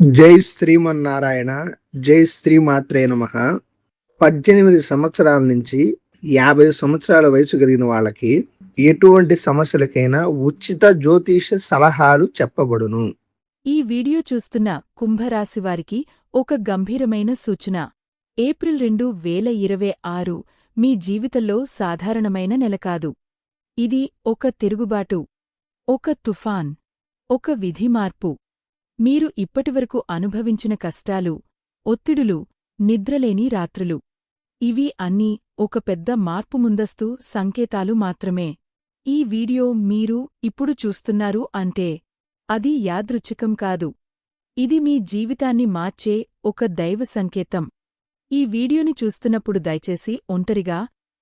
జై శ్రీమన్నారాయణ. జై శ్రీమాత్రే నమః. 18 సంవత్సరాల నుంచి 50 సంవత్సరాల వయసు కలిగిన వాళ్ళకి ఎటువంటి సమస్యలకైనా ఉచిత జ్యోతిష సలహాలు చెప్పబడును. ఈ వీడియో చూస్తున్న కుంభరాశివారికి ఒక గంభీరమైన సూచన. ఏప్రిల్ 2026 మీ జీవితంలో సాధారణమైన నెల కాదు. ఇది ఒక తిరుగుబాటు, ఒక తుఫాన్, ఒక విధి మార్పు. మీరు ఇప్పటివరకు అనుభవించిన కష్టాలు, ఒత్తిడులు, నిద్రలేని రాత్రులు, ఇవి అన్నీ ఒక పెద్ద మార్పు ముందస్తు సంకేతాలు మాత్రమే. ఈ వీడియో మీరు ఇప్పుడు చూస్తున్నారు అంటే అది యాదృచ్ఛికం కాదు. ఇది మీ జీవితాన్ని మార్చే ఒక దైవ సంకేతం. ఈ వీడియోని చూస్తున్నప్పుడు దయచేసి ఒంటరిగా,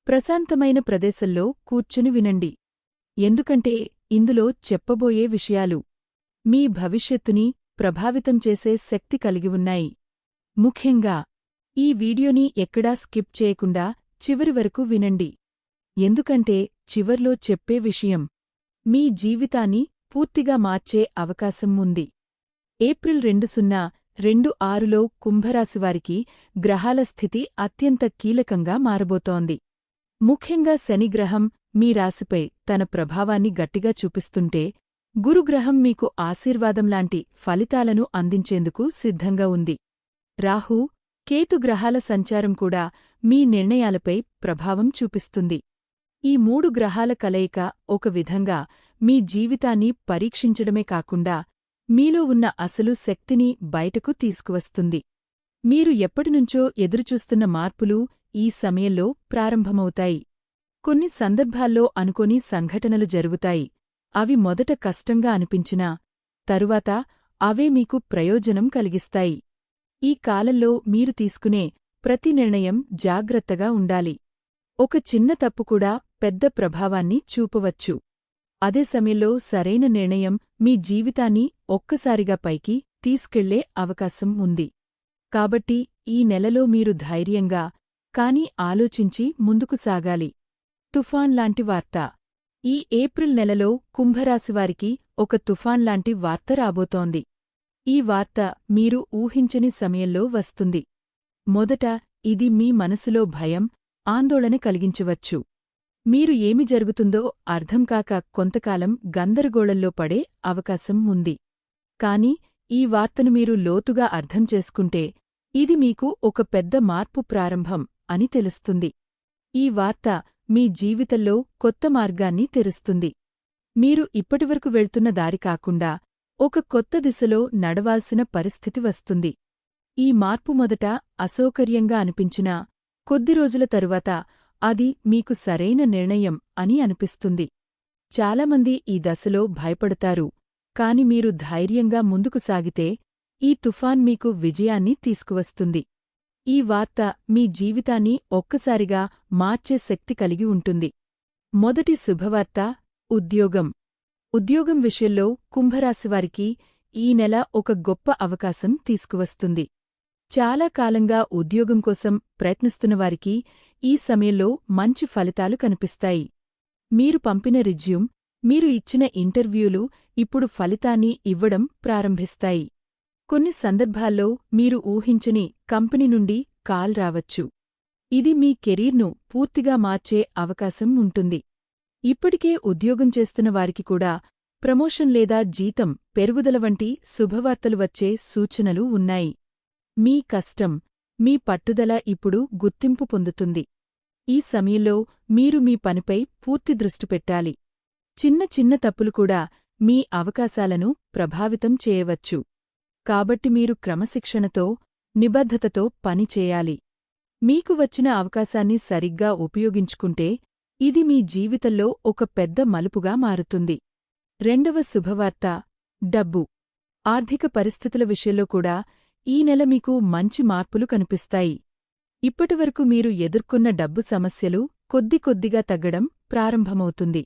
ప్రశాంతమైన ప్రదేశంలో కూర్చుని వినండి. ఎందుకంటే ఇందులో చెప్పబోయే విషయాలు మీ భవిష్యత్తుని ప్రభావితం చేసే శక్తి కలిగి ఉన్నాయి. ముఖ్యంగా ఈ వీడియోని ఎక్కడా స్కిప్ చేయకుండా చివరి వరకు వినండి. ఎందుకంటే చివర్లో చెప్పే విషయం మీ జీవితాన్ని పూర్తిగా మార్చే అవకాశం ఉంది. ఏప్రిల్ 2026లో కుంభరాశివారికి గ్రహాల స్థితి అత్యంత కీలకంగా మారబోతోంది. ముఖ్యంగా శనిగ్రహం మీ రాశిపై తన ప్రభావాన్ని గట్టిగా చూపిస్తుంటే, గురుగ్రహం మీకు ఆశీర్వాదంలాంటి ఫలితాలను అందించేందుకు సిద్ధంగా ఉంది. రాహు, కేతు గ్రహాల సంచారం కూడా మీ నిర్ణయాలపై ప్రభావం చూపిస్తుంది. ఈ 3 గ్రహాల కలయిక ఒక విధంగా మీ జీవితాన్ని పరీక్షించడమే కాకుండా మీలో ఉన్న అసలు శక్తిని బయటకు తీసుకువస్తుంది. మీరు ఎప్పటినుంచో ఎదురుచూస్తున్న మార్పులు ఈ సమయంలో ప్రారంభమవుతాయి. కొన్ని సందర్భాల్లో అనుకోని సంఘటనలు జరుగుతాయి. అవి మొదట కష్టంగా అనిపించినా తరువాత అవే మీకు ప్రయోజనం కలిగిస్తాయి. ఈ కాలంలో మీరు తీసుకునే ప్రతి నిర్ణయం జాగ్రత్తగా ఉండాలి. ఒక చిన్న తప్పు కూడా పెద్ద ప్రభావాన్ని చూపవచ్చు. అదే సమయంలో సరైన నిర్ణయం మీ జీవితాన్ని ఒక్కసారిగా పైకి తీసుకెళ్లే అవకాశం ఉంది. కాబట్టి ఈ నెలలో మీరు ధైర్యంగా, కానీ ఆలోచించి ముందుకు సాగాలి. తుఫాన్ లాంటి వార్త. ఈ ఏప్రిల్ నెలలో కుంభరాశివారికి ఒక తుఫాన్ లాంటి వార్త రాబోతోంది. ఈ వార్త మీరు ఊహించని సమయంలో వస్తుంది. మొదట ఇది మీ మనసులో భయం, ఆందోళన కలిగించవచ్చు. మీరు ఏమి జరుగుతుందో అర్థంకాక కొంతకాలం గందరగోళంలో పడే అవకాశం ఉంది. కాని ఈ వార్తను మీరు లోతుగా అర్థం చేసుకుంటే ఇది మీకు ఒక పెద్ద మార్పు ప్రారంభం అని తెలుస్తుంది. ఈ వార్త మీ జీవితంలో కొత్త మార్గాన్ని తెరుస్తుంది. మీరు ఇప్పటివరకు వెళ్తున్న దారి కాకుండా ఒక కొత్త దిశలో నడవాల్సిన పరిస్థితి వస్తుంది. ఈ మార్పు మొదట అసౌకర్యంగా అనిపించినా కొద్ది రోజుల తరువాత అది మీకు సరైన నిర్ణయం అని అనిపిస్తుంది. చాలామంది ఈ దశలో భయపడతారు, కాని మీరు ధైర్యంగా ముందుకు సాగితే ఈ తుఫాన్ మీకు విజయాన్ని తీసుకువస్తుంది. ఈ వార్త మీ జీవితాన్ని ఒక్కసారిగా మార్చే శక్తి కలిగి ఉంటుంది. మొదటి శుభవార్త, ఉద్యోగం. ఉద్యోగం విషయంలో కుంభరాశివారికి ఈ నెల ఒక గొప్ప అవకాశం తీసుకువస్తుంది. చాలా కాలంగా ఉద్యోగం కోసం ప్రయత్నిస్తున్నవారికి ఈ సమయంలో మంచి ఫలితాలు కనిపిస్తాయి. మీరు పంపిన రిజ్యూమ్, మీరు ఇచ్చిన ఇంటర్వ్యూలు ఇప్పుడు ఫలితాన్ని ఇవ్వడం ప్రారంభిస్తాయి. కొన్ని సందర్భాల్లో మీరు ఊహించని కంపెనీ నుండి కాల్ రావచ్చు. ఇది మీ కెరీర్ను పూర్తిగా మార్చే అవకాశం ఉంటుంది. ఇప్పటికే ఉద్యోగం చేస్తున్న వారికి కూడా ప్రమోషన్ లేదా జీతం పెరుగుదల వంటి శుభవార్తలు వచ్చే సూచనలు ఉన్నాయి. మీ కష్టం, మీ పట్టుదల ఇప్పుడు గుర్తింపు పొందుతుంది. ఈ సమయంలో మీరు మీ పనిపై పూర్తి దృష్టి పెట్టాలి. చిన్న చిన్న తప్పులు కూడా మీ అవకాశాలను ప్రభావితం చేయవచ్చు. కాబట్టి మీరు క్రమశిక్షణతో, నిబద్ధతతో పనిచేయాలి. మీకు వచ్చిన అవకాశాన్ని సరిగ్గా ఉపయోగించుకుంటే ఇది మీ జీవితంలో ఒక పెద్ద మలుపుగా మారుతుంది. రెండవ శుభవార్త, డబ్బు. ఆర్థిక పరిస్థితుల విషయంలో కూడా ఈ నెల మీకు మంచి మార్పులు కనిపిస్తాయి. ఇప్పటివరకు మీరు ఎదుర్కొన్న డబ్బు సమస్యలు కొద్ది కొద్దిగా తగ్గడం ప్రారంభమవుతుంది.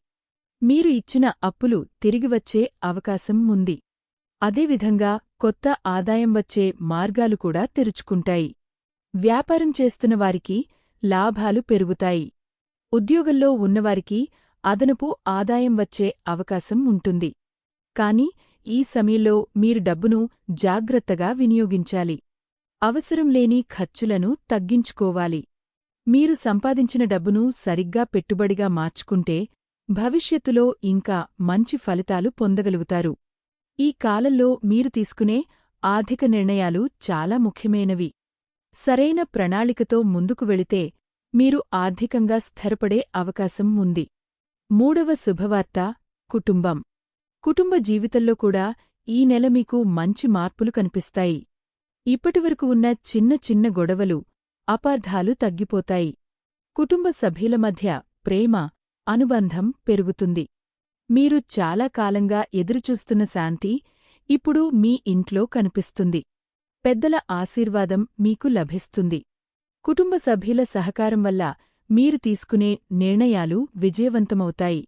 మీరు ఇచ్చిన అప్పులు తిరిగివచ్చే అవకాశం ఉంది. అదేవిధంగా కొత్త ఆదాయం వచ్చే మార్గాలు కూడా తెరుచుకుంటాయి. వ్యాపారం చేస్తున్న వారికి లాభాలు పెరుగుతాయి. ఉద్యోగంలో ఉన్నవారికి అదనపు ఆదాయం వచ్చే అవకాశం ఉంటుంది. కాని ఈ సమయంలో మీరు డబ్బును జాగ్రత్తగా వినియోగించాలి. అవసరం లేని ఖర్చులను తగ్గించుకోవాలి. మీరు సంపాదించిన డబ్బును సరిగ్గా పెట్టుబడిగా మార్చుకుంటే భవిష్యత్తులో ఇంకా మంచి ఫలితాలు పొందగలుగుతారు. ఈ కాలంలో మీరు తీసుకునే ఆర్థిక నిర్ణయాలు చాలా ముఖ్యమైనవి. సరైన ప్రణాళికతో ముందుకు వెళితే మీరు ఆర్థికంగా స్థిరపడే అవకాశం ఉంది. మూడవ శుభవార్త కుటుంబం. కుటుంబ జీవితంలో కూడా ఈ నెల మీకు మంచి మార్పులు కనిపిస్తాయి. ఇప్పటివరకు ఉన్న చిన్న చిన్న గొడవలు, అపార్థాలు తగ్గిపోతాయి. కుటుంబ సభ్యుల మధ్య ప్రేమ, అనుబంధం పెరుగుతుంది. మీరు చాలా కాలంగా ఎదురుచూస్తున్న శాంతి ఇప్పుడు మీ ఇంట్లో కనిపిస్తుంది. పెద్దల ఆశీర్వాదం మీకు లభిస్తుంది. కుటుంబ సభ్యుల సహకారం వల్ల మీరు తీసుకునే నిర్ణయాలు విజయవంతమవుతాయి.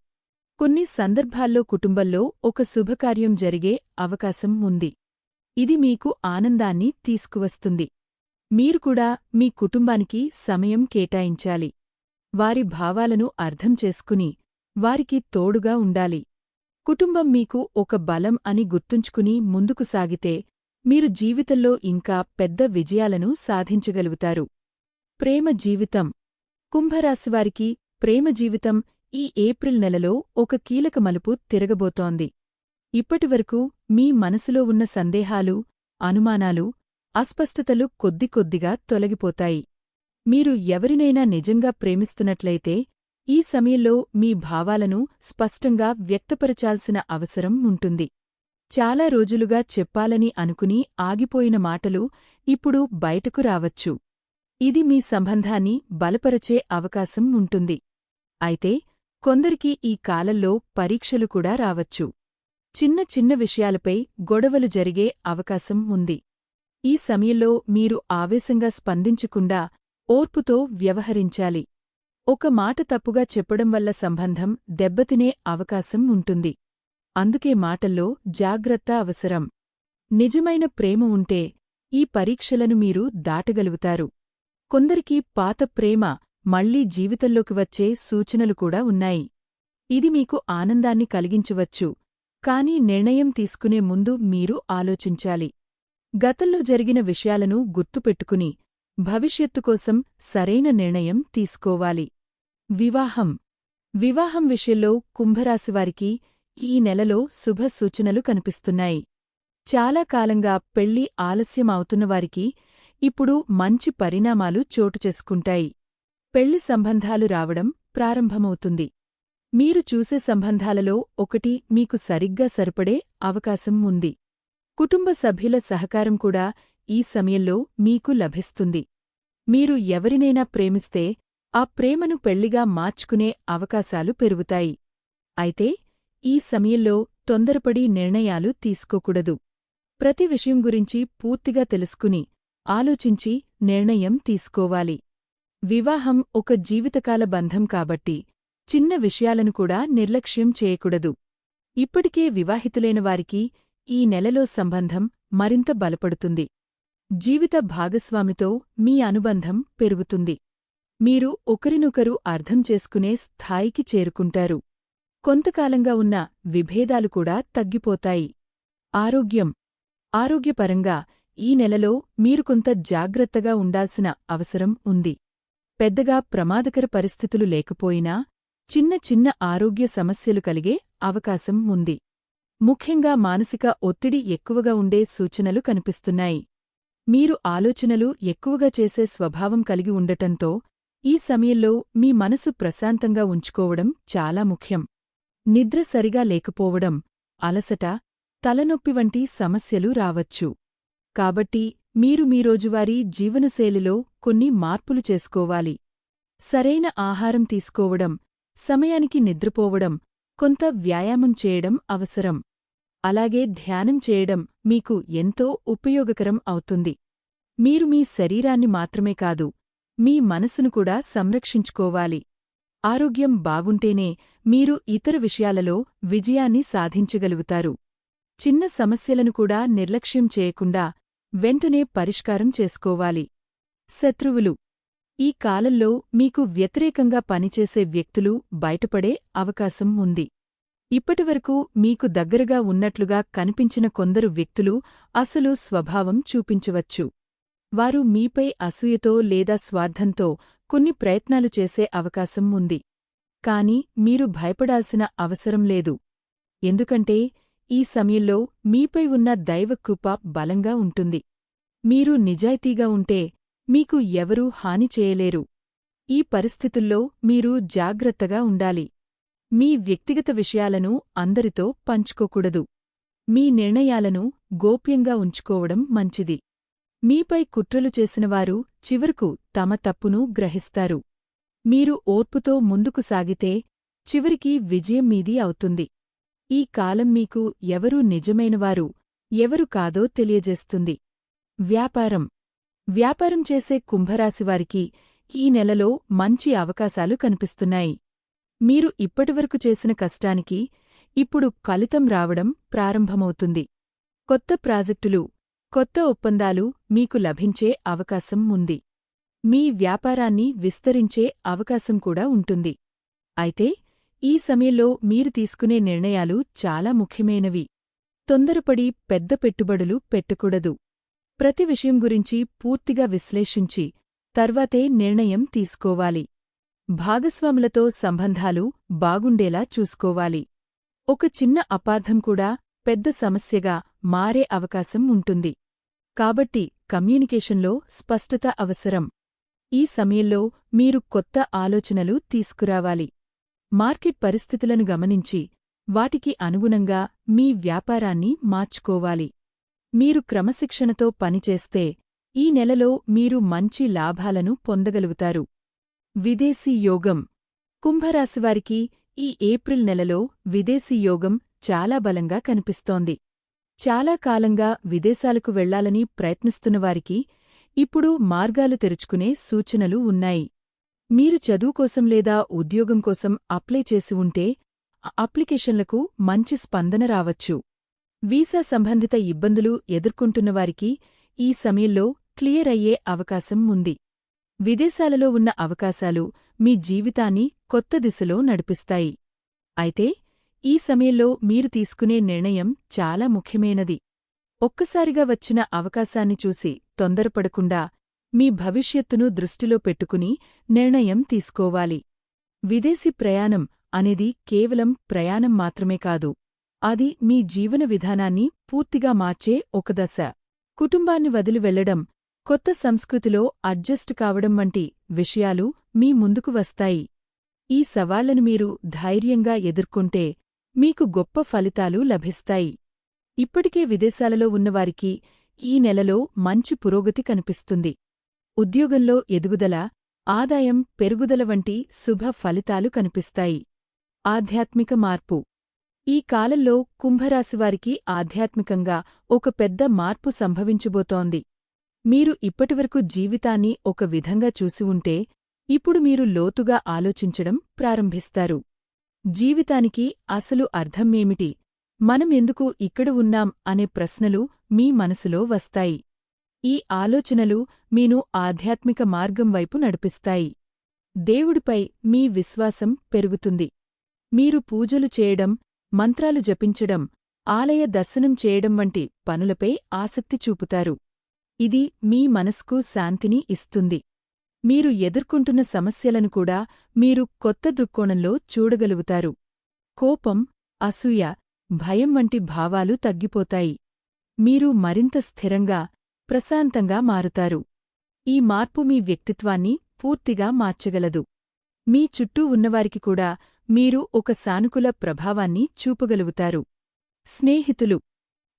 కొన్ని సందర్భాల్లో కుటుంబంలో ఒక శుభకార్యం జరిగే అవకాశం ఉంది. ఇది మీకు ఆనందాన్ని తీసుకువస్తుంది. మీరు కూడా మీ కుటుంబానికి సమయం కేటాయించాలి. వారి భావాలను అర్థం చేసుకుని వారికి తోడుగా ఉండాలి. కుటుంబం మీకు ఒక బలం అని గుర్తుంచుకుని ముందుకు సాగితే మీరు జీవితంలో ఇంకా పెద్ద విజయాలను సాధించగలుగుతారు. ప్రేమ జీవితం. కుంభరాశివారికి ప్రేమ జీవితం ఈ ఏప్రిల్ నెలలో ఒక కీలక మలుపు తిరగబోతోంది. ఇప్పటివరకు మీ మనసులో ఉన్న సందేహాలు, అనుమానాలు, అస్పష్టతలు కొద్దికొద్దిగా తొలగిపోతాయి. మీరు ఎవరినైనా నిజంగా ప్రేమిస్తున్నట్లయితే ఈ సమయంలో మీ భావాలను స్పష్టంగా వ్యక్తపరచాల్సిన అవసరం ఉంటుంది. చాలా రోజులుగా చెప్పాలని అనుకుని ఆగిపోయిన మాటలు ఇప్పుడు బయటకు రావచ్చు. ఇది మీ సంబంధాన్ని బలపరచే అవకాశం ఉంటుంది. అయితే కొందరికి ఈ కాలంలో పరీక్షలు కూడా రావచ్చు. చిన్న చిన్న విషయాలపై గొడవలు జరిగే అవకాశం ఉంది. ఈ సమయంలో మీరు ఆవేశంగా స్పందించకుండా ఓర్పుతో వ్యవహరించాలి. ఒక మాట తప్పుగా చెప్పడం వల్ల సంబంధం దెబ్బతినే అవకాశం ఉంటుంది. అందుకే మాటల్లో జాగ్రత్త అవసరం. నిజమైన ప్రేమ ఉంటే ఈ పరీక్షలను మీరు దాటగలుగుతారు. కొందరికి పాత ప్రేమ మళ్లీ జీవితంలోకి వచ్చే సూచనలు కూడా ఉన్నాయి. ఇది మీకు ఆనందాన్ని కలిగించవచ్చు, కానీ నిర్ణయం తీసుకునే ముందు మీరు ఆలోచించాలి. గతంలో జరిగిన విషయాలను గుర్తుపెట్టుకుని భవిష్యత్తు కోసం సరైన నిర్ణయం తీసుకోవాలి. వివాహం. వివాహం విషయంలో కుంభరాశివారికి ఈ నెలలో శుభ సూచనలు కనిపిస్తున్నాయి. చాలా కాలంగా పెళ్లి ఆలస్యం అవుతున్నవారికి ఇప్పుడు మంచి పరిణామాలు చోటుచేసుకుంటాయి. పెళ్లి సంబంధాలు రావడం ప్రారంభమవుతుంది. మీరు చూసే సంబంధాలలో ఒకటి మీకు సరిగ్గా సరిపడే అవకాశం ఉంది. కుటుంబ సభ్యుల సహకారం కూడా ఈ సమయంలో మీకు లభిస్తుంది. మీరు ఎవరినైనా ప్రేమిస్తే ఆ ప్రేమను పెళ్లిగా మార్చుకునే అవకాశాలు పెరుగుతాయి. అయితే ఈ సమయంలో తొందరపడి నిర్ణయాలు తీసుకోకూడదు. ప్రతి విషయం గురించి పూర్తిగా తెలుసుకుని ఆలోచించి నిర్ణయం తీసుకోవాలి. వివాహం ఒక జీవితకాల బంధం కాబట్టి చిన్న విషయాలను కూడా నిర్లక్ష్యం చేయకూడదు. ఇప్పటికే వివాహితులైన వారికి ఈ నెలలో సంబంధం మరింత బలపడుతుంది. జీవిత భాగస్వామితో మీ అనుబంధం పెరుగుతుంది. మీరు ఒకరినొకరు అర్థం చేసుకునే స్థాయికి చేరుకుంటారు. కొంతకాలంగా ఉన్న విభేదాలు కూడా తగ్గిపోతాయి. ఆరోగ్యం. ఆరోగ్యపరంగా ఈ నెలలో మీరు కొంత జాగ్రత్తగా ఉండాల్సిన అవసరం ఉంది. పెద్దగా ప్రమాదకర పరిస్థితులు లేకపోయినా చిన్న చిన్న ఆరోగ్య సమస్యలు కలిగే అవకాశం ఉంది. ముఖ్యంగా మానసిక ఒత్తిడి ఎక్కువగా ఉండే సూచనలు కనిపిస్తున్నాయి. మీరు ఆలోచనలు ఎక్కువగా చేసే స్వభావం కలిగి ఉండటంతో ఈ సమయంలో మీ మనసు ప్రశాంతంగా ఉంచుకోవడం చాలా ముఖ్యం. నిద్ర సరిగా లేకపోవడం, అలసట, తలనొప్పి వంటి సమస్యలు రావచ్చు. కాబట్టి మీరు మీ రోజువారీ జీవనశైలిలో కొన్ని మార్పులు చేసుకోవాలి. సరైన ఆహారం తీసుకోవడం, సమయానికి నిద్రపోవడం, కొంత వ్యాయామం చేయడం అవసరం. అలాగే ధ్యానం చేయడం మీకు ఎంతో ఉపయోగకరం అవుతుంది. మీరు మీ శరీరాన్ని మాత్రమే కాదు, మీ మనసును కూడా సంరక్షించుకోవాలి. ఆరోగ్యం బాగుంటేనే మీరు ఇతర విషయాలలో విజయాన్ని సాధించగలుగుతారు. చిన్న సమస్యలను కూడా నిర్లక్ష్యం చేయకుండా వెంటనే పరిష్కారం చేసుకోవాలి. శత్రువులు. ఈ కాలంలో మీకు వ్యతిరేకంగా పనిచేసే వ్యక్తులు బయటపడే అవకాశం ఉంది. ఇప్పటివరకు మీకు దగ్గరగా ఉన్నట్లుగా కనిపించిన కొందరు వ్యక్తులు అసలు స్వభావం చూపించవచ్చు. వారు మీపై అసూయతో లేదా స్వార్థంతో కొన్ని ప్రయత్నాలు చేసే అవకాశం ఉంది. కాని మీరు భయపడాల్సిన అవసరం లేదు. ఎందుకంటే ఈ సమయంలో మీపై ఉన్న దైవకృప బలంగా ఉంటుంది. మీరు నిజాయితీగా ఉంటే మీకు ఎవరూ హాని చేయలేరు. ఈ పరిస్థితుల్లో మీరు జాగ్రత్తగా ఉండాలి. మీ వ్యక్తిగత విషయాలను అందరితో పంచుకోకూడదు. మీ నిర్ణయాలను గోప్యంగా ఉంచుకోవడం మంచిది. మీపై కుట్రలు చేసినవారు చివరకు తమ తప్పును గ్రహిస్తారు. మీరు ఓర్పుతో ముందుకు సాగితే చివరికి విజయం మీది అవుతుంది. ఈ కాలం మీకు ఎవరు నిజమైనవారు, ఎవరు కాదో తెలియజేస్తుంది. వ్యాపారం చేసే కుంభరాశివారికి ఈ నెలలో మంచి అవకాశాలు కనిపిస్తున్నాయి. మీరు ఇప్పటివరకు చేసిన కష్టానికి ఇప్పుడు ఫలితం రావడం ప్రారంభమవుతుంది. కొత్త ప్రాజెక్టులు, కొత్త ఒప్పందాలు మీకు లభించే అవకాశం ఉంది. మీ వ్యాపారాన్ని విస్తరించే అవకాశం కూడా ఉంటుంది. అయితే ఈ సమయంలో మీరు తీసుకునే నిర్ణయాలు చాలా ముఖ్యమైనవి. తొందరపడి పెద్ద పెట్టుబడులు పెట్టకూడదు. ప్రతి విషయం గురించి పూర్తిగా విశ్లేషించి తర్వాతే నిర్ణయం తీసుకోవాలి. భాగస్వాములతో సంబంధాలు బాగుండేలా చూసుకోవాలి. ఒక చిన్న అపార్థం కూడా పెద్ద సమస్యగా మారే అవకాశం ఉంటుంది. కాబట్టి కమ్యూనికేషన్లో స్పష్టత అవసరం. ఈ సమయంలో మీరు కొత్త ఆలోచనలు తీసుకురావాలి. మార్కెట్ పరిస్థితులను గమనించి వాటికి అనుగుణంగా మీ వ్యాపారాన్ని మార్చుకోవాలి. మీరు క్రమశిక్షణతో పనిచేస్తే ఈ నెలలో మీరు మంచి లాభాలను పొందగలుగుతారు. విదేశీ యోగం. కుంభరాశివారికి ఈ ఏప్రిల్ నెలలో విదేశీ యోగం చాలా బలంగా కనిపిస్తోంది. చాలా కాలంగా విదేశాలకు వెళ్లాలని ప్రయత్నిస్తున్నవారికి ఇప్పుడు మార్గాలు తెరుచుకునే సూచనలు ఉన్నాయి. మీరు చదువుకోసం లేదా ఉద్యోగం కోసం అప్లై చేసి ఉంటే అప్లికేషన్లకు మంచి స్పందన రావచ్చు. వీసా సంబంధిత ఇబ్బందులు ఎదుర్కొంటున్నవారికి ఈ సమయంలో క్లియర్ అయ్యే అవకాశం ఉంది. విదేశాలలో ఉన్న అవకాశాలు మీ జీవితాన్ని కొత్త దిశలో నడిపిస్తాయి. అయితే ఈ సమయంలో మీరు తీసుకునే నిర్ణయం చాలా ముఖ్యమైనది. ఒక్కసారిగా వచ్చిన అవకాశాన్ని చూసి తొందరపడకుండా మీ భవిష్యత్తును దృష్టిలో పెట్టుకుని నిర్ణయం తీసుకోవాలి. విదేశీ ప్రయాణం అనేది కేవలం ప్రయాణం మాత్రమే కాదు, అది మీ జీవన విధానాన్ని పూర్తిగా మార్చే ఒక దశ. కుటుంబాన్ని వదిలి వెళ్లడం, కొత్త సంస్కృతిలో అడ్జస్ట్ కావడం వంటి విషయాలు మీ ముందుకు వస్తాయి. ఈ సవాళ్లను మీరు ధైర్యంగా ఎదుర్కొంటే మీకు గొప్ప ఫలితాలు లభిస్తాయి. ఇప్పటికే విదేశాలలో ఉన్నవారికి ఈ నెలలో మంచి పురోగతి కనిపిస్తుంది. ఉద్యోగంలో ఎదుగుదల, ఆదాయం పెరుగుదల వంటి శుభ ఫలితాలు కనిపిస్తాయి. ఆధ్యాత్మిక మార్పు. ఈ కాలంలో కుంభరాశివారికి ఆధ్యాత్మికంగా ఒక పెద్ద మార్పు సంభవించబోతోంది. మీరు ఇప్పటివరకు జీవితాన్ని ఒక విధంగా చూసి ఉంటే ఇప్పుడు మీరు లోతుగా ఆలోచించడం ప్రారంభిస్తారు. జీవితానికి అసలు అర్థమేమిటి, మనం ఎందుకు ఇక్కడ ఉన్నాం అనే ప్రశ్నలు మీ మనసులో వస్తాయి. ఈ ఆలోచనలు మీను ఆధ్యాత్మిక మార్గం వైపు నడిపిస్తాయి. దేవుడిపై మీ విశ్వాసం పెరుగుతుంది. మీరు పూజలు చేయడం, మంత్రాలు జపించడం, ఆలయ దర్శనం చేయడం వంటి పనులపై ఆసక్తి చూపుతారు. ఇది మీ మనస్కు శాంతిని ఇస్తుంది. మీరు ఎదుర్కొంటున్న సమస్యలను కూడా మీరు కొత్త దృక్కోణంలో చూడగలుగుతారు. కోపం, అసూయ, భయం వంటి భావాలు తగ్గిపోతాయి. మీరు మరింత స్థిరంగా, ప్రశాంతంగా మారుతారు. ఈ మార్పు మీ వ్యక్తిత్వాన్ని పూర్తిగా మార్చగలదు. మీ చుట్టూ ఉన్నవారికి కూడా మీరు ఒక సానుకూల ప్రభావాన్ని చూపగలుగుతారు.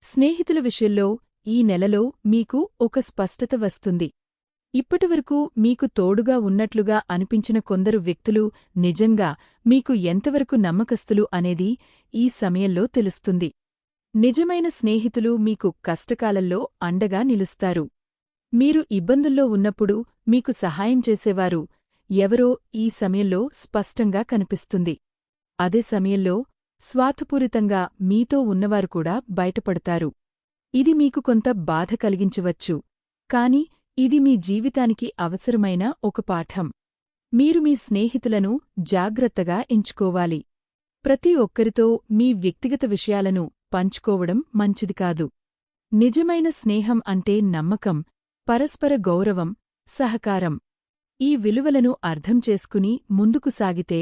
స్నేహితుల విషయంలో ఈ నెలలో మీకు ఒక స్పష్టత వస్తుంది. ఇప్పటివరకు మీకు తోడుగా ఉన్నట్లుగా అనిపించిన కొందరు వ్యక్తులు నిజంగా మీకు ఎంతవరకు నమ్మకస్తులు అనేది ఈ సమయంలో తెలుస్తుంది. నిజమైన స్నేహితులు మీకు కష్టకాలంలో అండగా నిలుస్తారు. మీరు ఇబ్బందుల్లో ఉన్నప్పుడు మీకు సహాయం చేసేవారు ఎవరో ఈ సమయంలో స్పష్టంగా కనిపిస్తుంది. అదే సమయంలో స్వార్థపూరితంగా మీతో ఉన్నవారు కూడా బయటపడతారు. ఇది మీకు కొంత బాధ కలిగించవచ్చు, కాని ఇది మీ జీవితానికి అవసరమైన ఒక పాఠం. మీరు మీ స్నేహితులను జాగ్రత్తగా ఎంచుకోవాలి. ప్రతి ఒక్కరితో మీ వ్యక్తిగత విషయాలను పంచుకోవడం మంచిది కాదు. నిజమైన స్నేహం అంటే నమ్మకం, పరస్పర గౌరవం, సహకారం. ఈ విలువలను అర్థం చేసుకుని ముందుకు సాగితే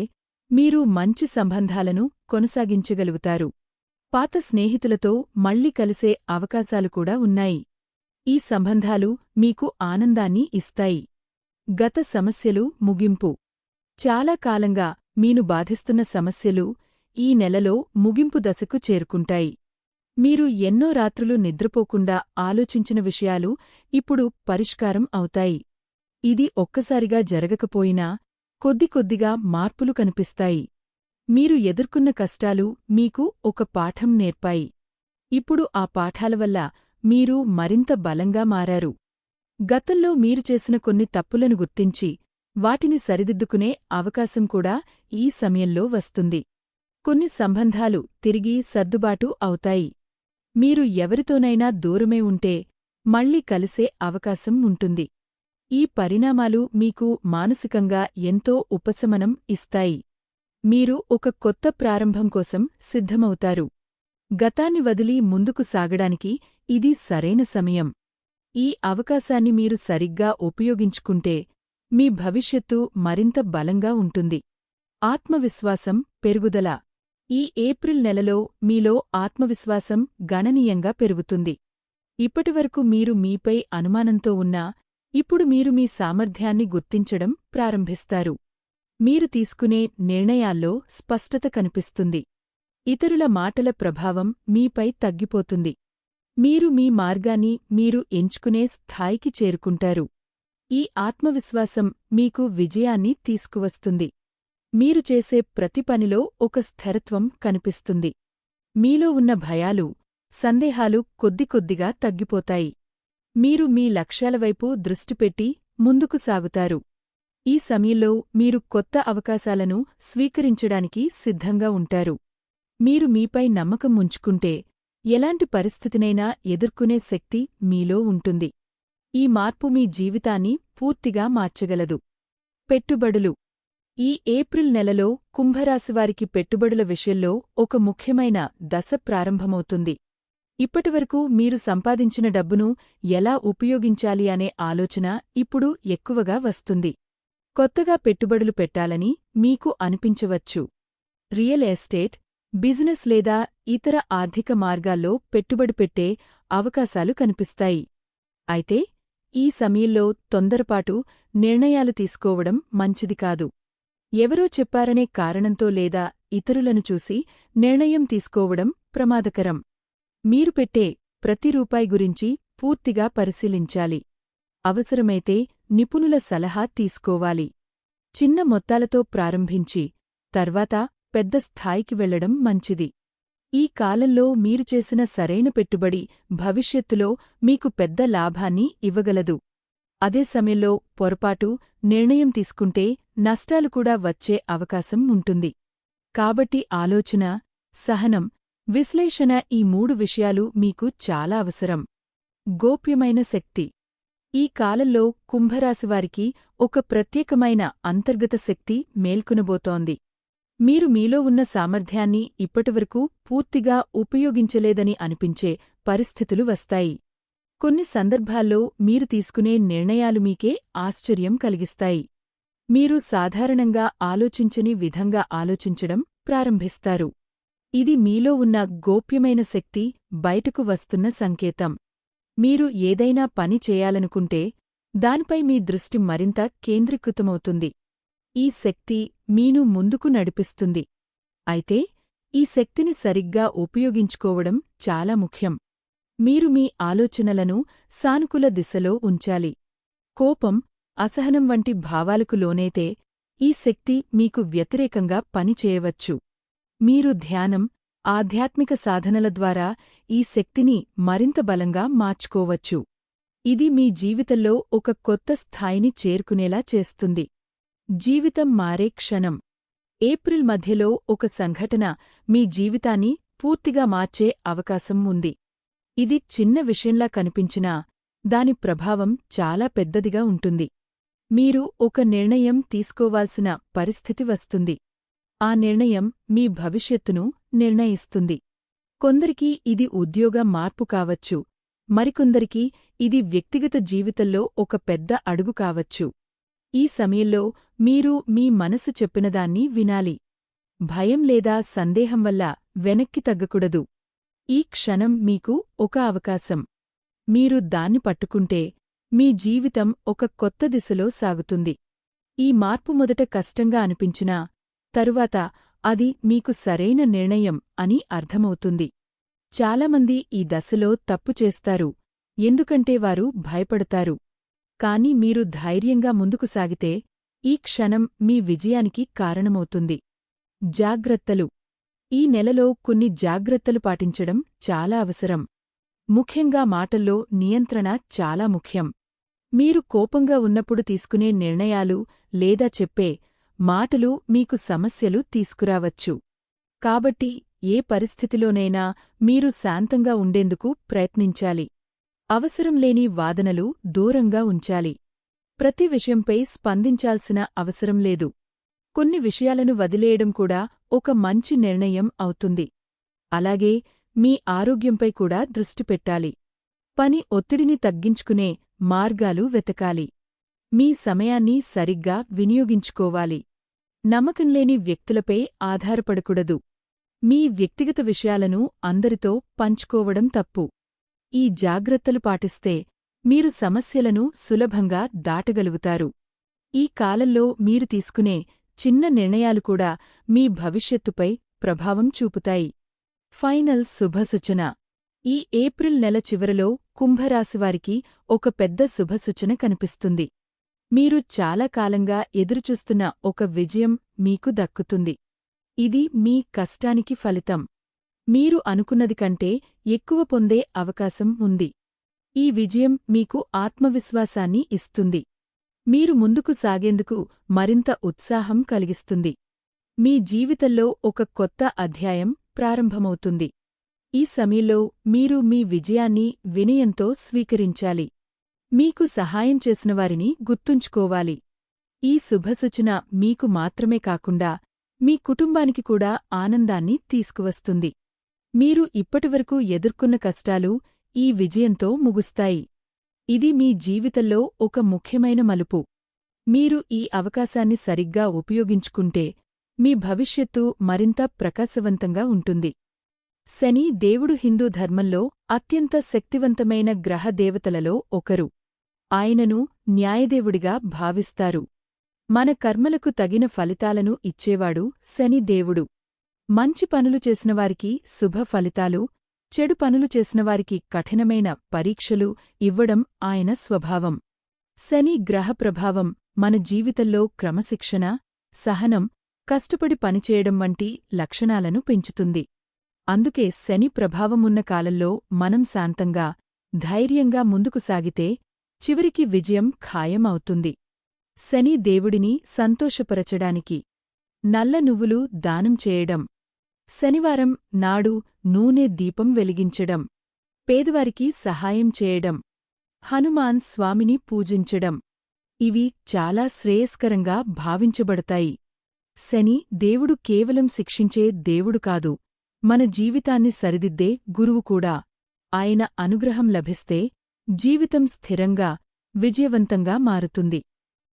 మీరు మంచి సంబంధాలను కొనసాగించగలుగుతారు. పాత స్నేహితులతో మళ్ళీ కలిసే అవకాశాలు కూడా ఉన్నాయి. ఈ సంబంధాలు మీకు ఆనందాన్ని ఇస్తాయి. గత సమస్యలు ముగింపు. చాలా కాలంగా మీను బాధిస్తున్న సమస్యలు ఈ నెలలో ముగింపు దశకు చేరుకుంటాయి. మీరు ఎన్నో రాత్రులు నిద్రపోకుండా ఆలోచించిన విషయాలు ఇప్పుడు పరిష్కారం అవుతాయి. ఇది ఒక్కసారిగా జరగకపోయినా కొద్ది కొద్దిగా మార్పులు కనిపిస్తాయి. మీరు ఎదుర్కొన్న కష్టాలు మీకు ఒక పాఠం నేర్పాయి. ఇప్పుడు ఆ పాఠాల వల్ల మీరు మరింత బలంగా మారారు. గతంలో మీరు చేసిన కొన్ని తప్పులను గుర్తించి వాటిని సరిదిద్దుకునే అవకాశం కూడా ఈ సమయంలో వస్తుంది. కొన్ని సంబంధాలు తిరిగి సర్దుబాటు అవుతాయి. మీరు ఎవరితోనైనా దూరమే ఉంటే మళ్ళీ కలిసే అవకాశం ఉంటుంది. ఈ పరిణామాలు మీకు మానసికంగా ఎంతో ఉపశమనం ఇస్తాయి. మీరు ఒక కొత్త ప్రారంభం కోసం సిద్ధమవుతారు. గతాన్ని వదిలి ముందుకు సాగడానికి ఇది సరైన సమయం. ఈ అవకాశాన్ని మీరు సరిగ్గా ఉపయోగించుకుంటే మీ భవిష్యత్తు మరింత బలంగా ఉంటుంది. ఆత్మవిశ్వాసం పెరుగుదల. ఈ ఏప్రిల్ నెలలో మీలో ఆత్మవిశ్వాసం గణనీయంగా పెరుగుతుంది. ఇప్పటివరకు మీరు మీపై అనుమానంతో ఉన్నా ఇప్పుడు మీరు మీ సామర్థ్యాన్ని గుర్తించడం ప్రారంభిస్తారు. మీరు తీసుకునే నిర్ణయాల్లో స్పష్టత కనిపిస్తుంది. ఇతరుల మాటల ప్రభావం మీపై తగ్గిపోతుంది. మీరు మీ మార్గాన్ని మీరు ఎంచుకునే స్థాయికి చేరుకుంటారు. ఈ ఆత్మవిశ్వాసం మీకు విజయాన్ని తీసుకువస్తుంది. మీరు చేసే ప్రతి పనిలో ఒక స్థిరత్వం కనిపిస్తుంది. మీలో ఉన్న భయాలు, సందేహాలు కొద్దికొద్దిగా తగ్గిపోతాయి. మీరు మీ లక్ష్యాలవైపు దృష్టిపెట్టి ముందుకు సాగుతారు. ఈ సమయంలో మీరు కొత్త అవకాశాలను స్వీకరించడానికి సిద్ధంగా ఉంటారు. మీరు మీపై నమ్మకం ఉంచుకుంటే ఎలాంటి పరిస్థితినైనా ఎదుర్కొనే శక్తి మీలో ఉంటుంది. ఈ మార్పు మీ జీవితాన్ని పూర్తిగా మార్చగలదు. పెట్టుబడులు. ఈ ఏప్రిల్ నెలలో కుంభరాశివారికి పెట్టుబడుల విషయంలో ఒక ముఖ్యమైన దశ ప్రారంభమవుతుంది. ఇప్పటివరకు మీరు సంపాదించిన డబ్బును ఎలా ఉపయోగించాలి అనే ఆలోచన ఇప్పుడు ఎక్కువగా వస్తుంది. కొత్తగా పెట్టుబడులు పెట్టాలని మీకు అనిపించవచ్చు. రియల్ ఎస్టేట్, బిజినెస్ లేదా ఇతర ఆర్థిక మార్గాల్లో పెట్టుబడి పెట్టే అవకాశాలు కనిపిస్తాయి. అయితే ఈ సమయంలో తొందరపాటు నిర్ణయాలు తీసుకోవడం మంచిది కాదు. ఎవరో చెప్పారనే కారణంతో లేదా ఇతరులను చూసి నిర్ణయం తీసుకోవడం ప్రమాదకరం. మీరు పెట్టే ప్రతి రూపాయి గురించి పూర్తిగా పరిశీలించాలి. అవసరమైతే నిపుణుల సలహా తీసుకోవాలి. చిన్న మొత్తాలతో ప్రారంభించి తర్వాత పెద్ద స్థాయికి వెళ్లడం మంచిది. ఈ కాలంలో మీరు చేసిన సరైన పెట్టుబడి భవిష్యత్తులో మీకు పెద్ద లాభాన్ని ఇవ్వగలదు. అదే సమయంలో పొరపాటు నిర్ణయం తీసుకుంటే నష్టాలు కూడా వచ్చే అవకాశం ఉంటుంది. కాబట్టి ఆలోచన, సహనం, విశ్లేషణ ఈ 3 విషయాలు మీకు చాలా అవసరం. గోప్యమైన శక్తి. ఈ కాలంలో కుంభరాశివారికి ఒక ప్రత్యేకమైన అంతర్గత శక్తి మేల్కొనబోతోంది. మీరు మీలో ఉన్న సామర్థ్యాన్ని ఇప్పటివరకు పూర్తిగా ఉపయోగించలేదని అనిపించే పరిస్థితులు వస్తాయి. కొన్ని సందర్భాల్లో మీరు తీసుకునే నిర్ణయాలు మీకే ఆశ్చర్యం కలిగిస్తాయి. మీరు సాధారణంగా ఆలోచించని విధంగా ఆలోచించడం ప్రారంభిస్తారు. ఇది మీలో ఉన్న గోప్యమైన శక్తి బయటకు వస్తున్న సంకేతం. మీరు ఏదైనా పని చేయాలనుకుంటే దానిపై మీ దృష్టి మరింత కేంద్రీకృతమవుతుంది. ఈ శక్తి మీను ముందుకు నడిపిస్తుంది. అయితే ఈ శక్తిని సరిగ్గా ఉపయోగించుకోవడం చాలా ముఖ్యం. మీరు మీ ఆలోచనలను సానుకూల దిశలో ఉంచాలి. కోపం, అసహనం వంటి భావాలకు లోనైతే ఈ శక్తి మీకు వ్యతిరేకంగా పనిచేయవచ్చు. మీరు ధ్యానం, ఆధ్యాత్మిక సాధనల ద్వారా ఈ శక్తిని మరింత బలంగా మార్చుకోవచ్చు. ఇది మీ జీవితంలో ఒక కొత్త స్థాయిని చేరుకునేలా చేస్తుంది. జీవితం మారే క్షణం. ఏప్రిల్ మధ్యలో ఒక సంఘటన మీ జీవితాన్ని పూర్తిగా మార్చే అవకాశం ఉంది. ఇది చిన్న విషయంలా కనిపించినా దాని ప్రభావం చాలా పెద్దదిగా ఉంటుంది. మీరు ఒక నిర్ణయం తీసుకోవాల్సిన పరిస్థితి వస్తుంది. ఆ నిర్ణయం మీ భవిష్యత్తును నిర్ణయిస్తుంది. కొందరికి ఇది ఉద్యోగ మార్పు కావచ్చు, మరికొందరికి ఇది వ్యక్తిగత జీవితంలో ఒక పెద్ద అడుగు కావచ్చు. ఈ సమయంలో మీరు మీ మనసు చెప్పినదాన్ని వినాలి. భయం లేదా సందేహం వల్ల వెనక్కి తగ్గకూడదు. ఈ క్షణం మీకు ఒక అవకాశం. మీరు దాన్ని పట్టుకుంటే మీ జీవితం ఒక కొత్త దిశలో సాగుతుంది. ఈ మార్పు మొదట కష్టంగా అనిపించినా తరువాత అది మీకు సరైన నిర్ణయం అని అర్థమవుతుంది. చాలామంది ఈ దశలో తప్పు చేస్తారు, ఎందుకంటే వారు భయపడతారు. కాని మీరు ధైర్యంగా ముందుకు సాగితే ఈ క్షణం మీ విజయానికి కారణమవుతుంది. జాగ్రత్తలు. ఈ నెలలో కొన్ని జాగ్రత్తలు పాటించడం చాలా అవసరం. ముఖ్యంగా మాటల్లో నియంత్రణ చాలా ముఖ్యం. మీరు కోపంగా ఉన్నప్పుడు తీసుకునే నిర్ణయాలు లేదా చెప్పే మాటలు మీకు సమస్యలు తీసుకురావచ్చు. కాబట్టి ఏ పరిస్థితిలోనైనా మీరు శాంతంగా ఉండేందుకు ప్రయత్నించాలి. అవసరం లేని వాదనలు దూరంగా ఉంచాలి. ప్రతి విషయంపై స్పందించాల్సిన అవసరం లేదు. కొన్ని విషయాలను వదిలేయడం కూడా ఒక మంచి నిర్ణయం అవుతుంది. అలాగే మీ ఆరోగ్యంపై కూడా దృష్టి పెట్టాలి. పని ఒత్తిడిని తగ్గించుకునే మార్గాలు వెతకాలి. మీ సమయాన్ని సరిగ్గా వినియోగించుకోవాలి. నమ్మకంలేని వ్యక్తులపై ఆధారపడకూడదు. మీ వ్యక్తిగత విషయాలను అందరితో పంచుకోవడం తప్పు. ఈ జాగ్రత్తలు పాటిస్తే మీరు సమస్యలను సులభంగా దాటగలుగుతారు. ఈ కాలంలో మీరు తీసుకునే చిన్న నిర్ణయాలు కూడా మీ భవిష్యత్తుపై ప్రభావం చూపుతాయి. ఫైనల్ శుభసూచన. ఈ ఏప్రిల్ నెల చివరలో కుంభరాశివారికి ఒక పెద్ద శుభసూచన కనిపిస్తుంది. మీరు చాలా కాలంగా ఎదురుచూస్తున్న ఒక విజయం మీకు దక్కుతుంది. ఇది మీ కష్టానికి ఫలితం. మీరు అనుకున్నది కంటే ఎక్కువ పొందే అవకాశం ఉంది. ఈ విజయం మీకు ఆత్మవిశ్వాసాన్ని ఇస్తుంది. మీరు ముందుకు సాగేందుకు మరింత ఉత్సాహం కలిగిస్తుంది. మీ జీవితంలో ఒక కొత్త అధ్యాయం ప్రారంభమవుతుంది. ఈ సమయంలో మీరు మీ విజయాన్ని వినయంతో స్వీకరించాలి. మీకు సహాయం చేసినవారిని గుర్తుంచుకోవాలి. ఈ శుభసూచన మీకు మాత్రమే కాకుండా మీ కుటుంబానికి కూడా ఆనందాన్ని తీసుకువస్తుంది. మీరు ఇప్పటివరకు ఎదుర్కొన్న కష్టాలు ఈ విజయంతో ముగుస్తాయి. ఇది మీ జీవితంలో ఒక ముఖ్యమైన మలుపు. మీరు ఈ అవకాశాన్ని సరిగ్గా ఉపయోగించుకుంటే మీ భవిష్యత్తు మరింత ప్రకాశవంతంగా ఉంటుంది. శని దేవుడు హిందూ ధర్మంలో అత్యంత శక్తివంతమైన గ్రహ దేవతలలో ఒకరు. ఆయనను న్యాయదేవుడిగా భావిస్తారు. మన కర్మలకు తగిన ఫలితాలను ఇచ్చేవాడు శని దేవుడు. మంచి పనులు చేసినవారికి శుభ ఫలితాలు, చెడు పనులు చేసినవారికి కఠినమైన పరీక్షలు ఇవ్వడం ఆయన స్వభావం. శని గ్రహ ప్రభావం మన జీవితంలో క్రమశిక్షణ, సహనం, కష్టపడి పనిచేయడం వంటి లక్షణాలను పెంచుతుంది. అందుకే శని ప్రభావమున్న కాలంలో మనం శాంతంగా, ధైర్యంగా ముందుకు సాగితే చివరికి విజయం ఖాయం అవుతుంది. శని దేవుడిని సంతోషపరచడానికి నల్ల నువ్వులు దానం చేయడం, శనివారం నాడు నూనె దీపం వెలిగించడం, పేదవారికి సహాయం చేయడం, హనుమాన్ స్వామిని పూజించడం ఇవి చాలా శ్రేయస్కరంగా భావించబడతాయి. శని దేవుడు కేవలం శిక్షించే దేవుడు కాదు, మన జీవితాన్ని సరిదిద్దే గురువు కూడా. ఆయన అనుగ్రహం లభిస్తే జీవితం స్థిరంగా, విజయవంతంగా మారుతుంది.